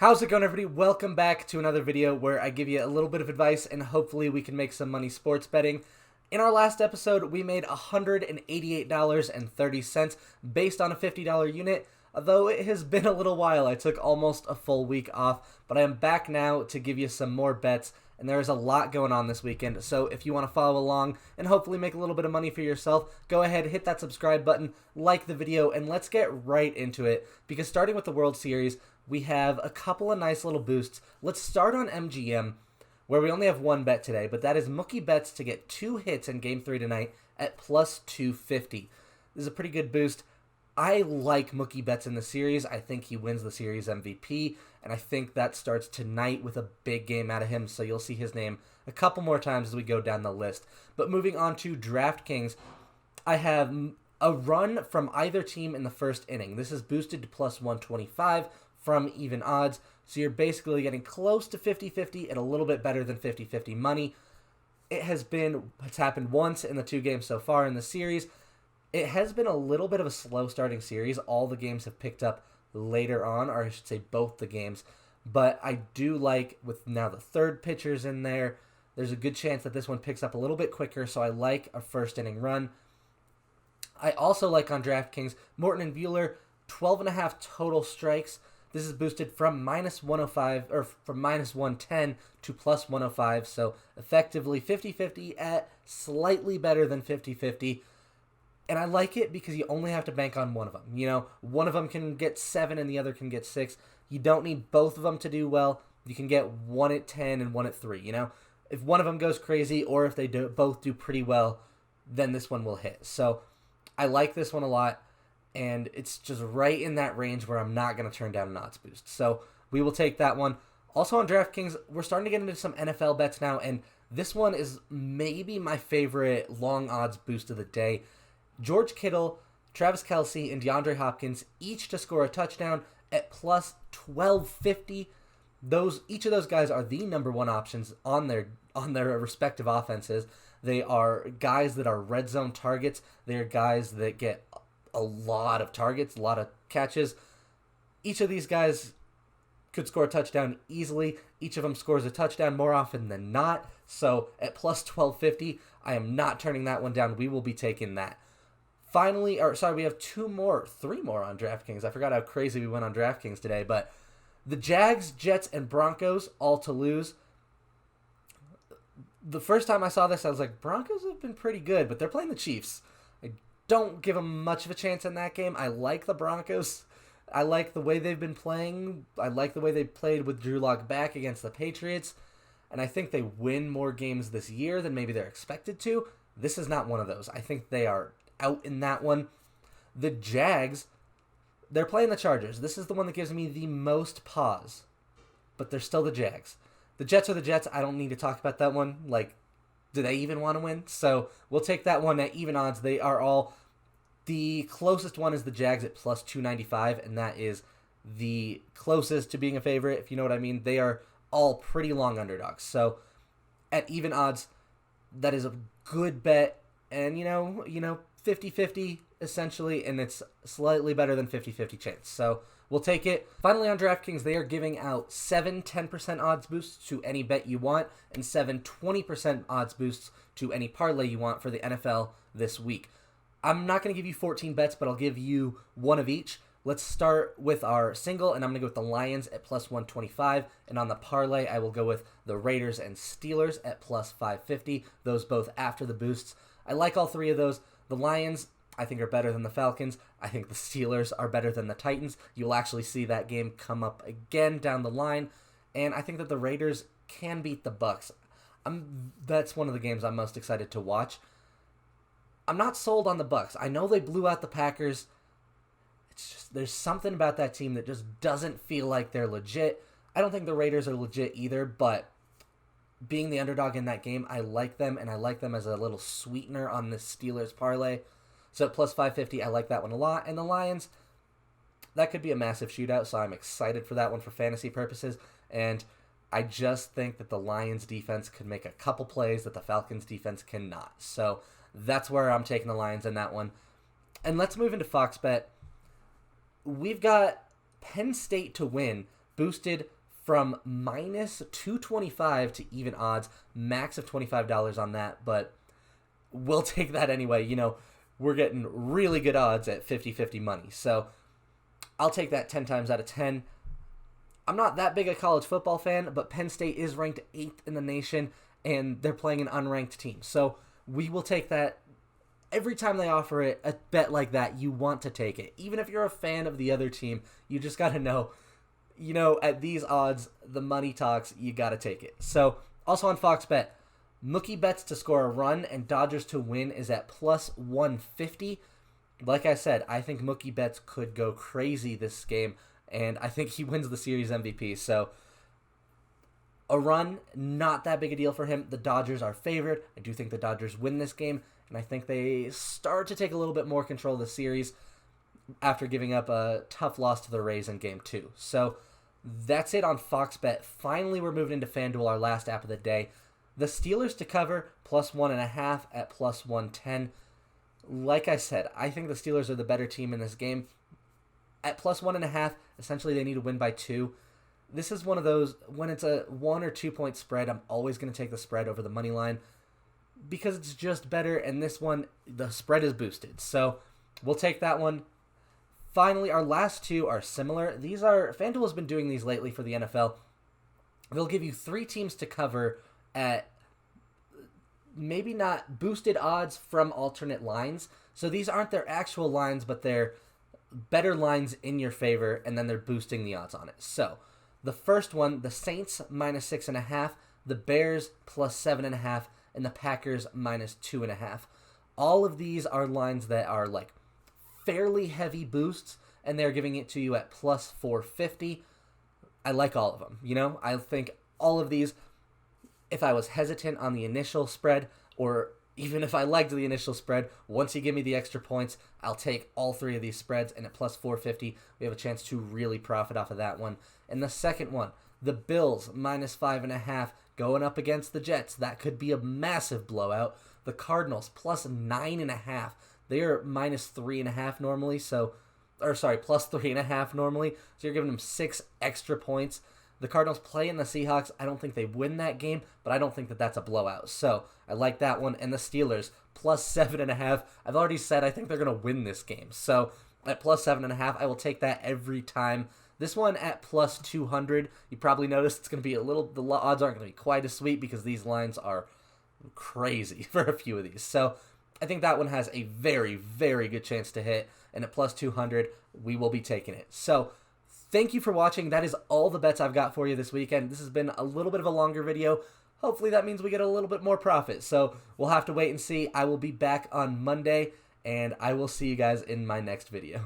How's it going, everybody? Welcome back to another video where I give you a little bit of advice and hopefully we can make some money sports betting. In our last episode, we made $188.30 based on a $50 unit. Although it has been a little while, I took almost a full week off, but I am back now to give you some more bets, and there is a lot going on this weekend. So if you want to follow along and hopefully make a little bit of money for yourself, go ahead, hit that subscribe button, like the video, and let's get right into it. Because starting with the World Series, we have a couple of nice little boosts. Let's start on MGM, where we only have one bet today, but that is Mookie Betts to get 2 hits in Game 3 tonight at plus 250. This is a pretty good boost. I like Mookie Betts in the series. I think he wins the series MVP, and I think that starts tonight with a big game out of him, so you'll see his name a couple more times as we go down the list. But moving on to DraftKings, I have a run from either team in the first inning. This is boosted to plus 125 from even odds, so you're basically getting close to 50-50 and a little bit better than 50-50 money. It's happened once in the 2 games so far in the series. It has been a little bit of a slow starting series. All the games have picked up later on, or I should say both the games. But I do like, with now the third pitchers in there, there's a good chance that this one picks up a little bit quicker, so I like a first inning run. I also like on DraftKings, Morton and Buehler, 12.5 total strikes. This is boosted from minus 105, or from minus 110 to plus 105, so effectively 50-50 at slightly better than 50-50. And I like it because you only have to bank on one of them. You know, one of them can get 7 and the other can get 6. You don't need both of them to do well. You can get one at 10 and one at 3, you know. If one of them goes crazy or if they both do pretty well, then this one will hit. So I like this one a lot, and it's just right in that range where I'm not going to turn down an odds boost. So we will take that one. Also on DraftKings, we're starting to get into some NFL bets now, and this one is maybe my favorite long odds boost of the day. George Kittle, Travis Kelce, and DeAndre Hopkins each to score a touchdown at plus 1250. Each of those guys are the number one options on their respective offenses. They are guys that are red zone targets. They are guys that get a lot of targets, a lot of catches. Each of these guys could score a touchdown easily. Each of them scores a touchdown more often than not. So at plus 1250, I am not turning that one down. We will be taking that. We have 3 more on DraftKings. I forgot how crazy we went on DraftKings today, but the Jags, Jets, and Broncos all to lose. The first time I saw this, I was like, Broncos have been pretty good, but they're playing the Chiefs. I don't give them much of a chance in that game. I like the Broncos. I like the way they've been playing. I like the way they played with Drew Lock back against the Patriots, and I think they win more games this year than maybe they're expected to. This is not one of those. I think they are out in that one. The Jags, they're playing the Chargers. This is the one that gives me the most pause, but they're still the Jags. The Jets are the Jets. I don't need to talk about that one. Like, do they even want to win? So we'll take that one at even odds. They are all, the closest one is the Jags at plus 295, and that is the closest to being a favorite, if you know what I mean. They are all pretty long underdogs. So at even odds, that is a good bet. And, you know, 50-50 essentially, and it's slightly better than 50-50 chance. So we'll take it. Finally on DraftKings, they are giving out 7 10% odds boosts to any bet you want and 7 20% odds boosts to any parlay you want for the NFL this week. I'm not going to give you 14 bets, but I'll give you one of each. Let's start with our single, and I'm going to go with the Lions at plus 125. And on the parlay, I will go with the Raiders and Steelers at plus 550. Those both after the boosts. I like all 3 of those. The Lions, I think, are better than the Falcons. I think the Steelers are better than the Titans. You'll actually see that game come up again down the line. And I think that the Raiders can beat the Bucs. That's one of the games I'm most excited to watch. I'm not sold on the Bucs. I know they blew out the Packers. It's just, there's something about that team that just doesn't feel like they're legit. I don't think the Raiders are legit either, but being the underdog in that game, I like them, and I like them as a little sweetener on this Steelers parlay. So at plus 550, I like that one a lot. And the Lions, that could be a massive shootout, so I'm excited for that one for fantasy purposes. And I just think that the Lions defense could make a couple plays that the Falcons defense cannot. So that's where I'm taking the Lions in that one. And let's move into Fox Bet. We've got Penn State to win boosted from minus 225 to even odds, max of $25 on that, but we'll take that anyway. You know, we're getting really good odds at 50-50 money, so I'll take that 10 times out of 10. I'm not that big a college football fan, but Penn State is ranked 8th in the nation, and they're playing an unranked team, so we will take that. Every time they offer it, a bet like that, you want to take it. Even if you're a fan of the other team, you just got to know, you know, at these odds, the money talks, you got to take it. So, also on Fox Bet, Mookie Betts to score a run and Dodgers to win is at plus 150. Like I said, I think Mookie Betts could go crazy this game, and I think he wins the series MVP. So, a run, not that big a deal for him. The Dodgers are favored. I do think the Dodgers win this game, and I think they start to take a little bit more control of the series after giving up a tough loss to the Rays in Game 2. So that's it on Fox Bet. Finally, we're moving into FanDuel, our last app of the day. The Steelers to cover, plus 1.5 at plus 110. Like I said, I think the Steelers are the better team in this game. At plus 1.5, essentially they need to win by 2. This is one of those, when it's a 1 or 2 point spread, I'm always going to take the spread over the money line because it's just better, and this one, the spread is boosted. So we'll take that one. Finally, our last two are similar. These are, FanDuel has been doing these lately for the NFL. They'll give you 3 teams to cover at maybe not boosted odds from alternate lines. So these aren't their actual lines, but they're better lines in your favor, and then they're boosting the odds on it. So the first one, the Saints minus 6.5, the Bears plus 7.5, and the Packers minus 2.5. All of these are lines that are like fairly heavy boosts, and they're giving it to you at plus 450. I like all of them. You know, I think all of these, if I was hesitant on the initial spread, or even if I liked the initial spread, once you give me the extra points, I'll take all 3 of these spreads, and at plus 450, we have a chance to really profit off of that one. And the second one, the Bills minus 5.5 going up against the Jets. That could be a massive blowout. The Cardinals plus 9.5. They are minus 3.5 normally, plus 3.5 normally. So you're giving them 6 extra points. The Cardinals play in the Seahawks. I don't think they win that game, but I don't think that that's a blowout. So I like that one. And the Steelers plus 7.5. I've already said I think they're going to win this game. So at plus 7.5, I will take that every time. This one at plus 200, you probably noticed it's going to be the odds aren't going to be quite as sweet because these lines are crazy for a few of these. So I think that one has a very, very good chance to hit. And at plus 200, we will be taking it. So thank you for watching. That is all the bets I've got for you this weekend. This has been a little bit of a longer video. Hopefully that means we get a little bit more profit. So we'll have to wait and see. I will be back on Monday, and I will see you guys in my next video.